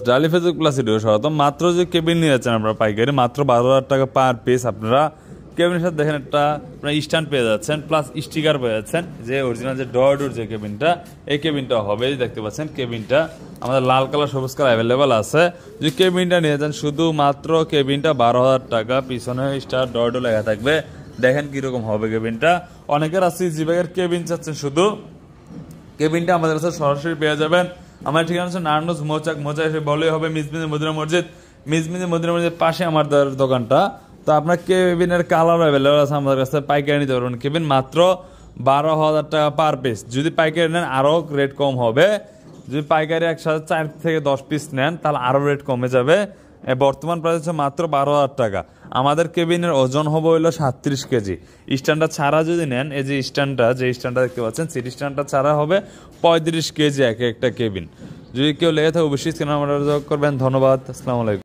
ডালি Facebook plus video স্বাগতম। মাত্র যে কেবিন নিয়েছেন আপনারা পাইকারি মাত্র 12,000 টাকা পার পিস। আপনারা কেবিনের সাথে দেখেন একটা আপনারা স্ট্যান্ড পেয়ে যাচ্ছেন, প্লাস স্টিকার পেয়ে যাচ্ছেন। যে অরিজিনাল যে ডোর যে কেবিনটা, এই কেবিনটা হবে, দেখতে পাচ্ছেন কেবিনটা আমাদের লাল কালার সবুজ কালার অ্যাভেলেবেল আছে। যে কেবিনটা নিয়েছেন শুধুমাত্র কেবিনটা 12,000 টাকা, পিছনে স্টার ডোর লেখা থাকবে। দেখেন কিরকম হবে কেবিনটা। অনেকের আছে জি ব্যাগের কেবিন চাচ্ছেন, শুধু কেবিনটা আমাদের কাছে সরাসরি পেয়ে যাবেন। আমার ঠিকানা হচ্ছে নারায়ণগঞ্জ মোচা এসে বলেই হবে মিজমিনে মদিনা মসজিদ। মিজমিনে মদিনা মসজিদের পাশে আমার দোকানটা। তো আপনার কেবিনের কালার অ্যাভেলেবল আছে আমাদের কাছে, পাইকারি নিতে পারবেন। কেবিন মাত্র 12,000 টাকা পার পিস। যদি পাইকারি নেন আরও রেট কম হবে। যদি পাইকারি একসাথে 4 থেকে 10 পিস নেন তাহলে আরও রেট কমে যাবে। বর্তমান প্রাইস হচ্ছে মাত্র 12,000 টাকা। আমাদের কেবিনের ওজন হবে হইলো 37 কেজি। স্ট্যান্ডটা ছাড়া যদি নেন, এই যে স্ট্যান্ডটা দেখতে পাচ্ছেন, সিটি স্ট্যান্ডটা ছাড়া হবে 35 কেজি একটা কেবিন। যদি কেউ লেগে থাকে অবশ্যই স্ক্রিনে আমরা যোগাযোগ করবেন। ধন্যবাদ, আসসালামু আলাইকুম।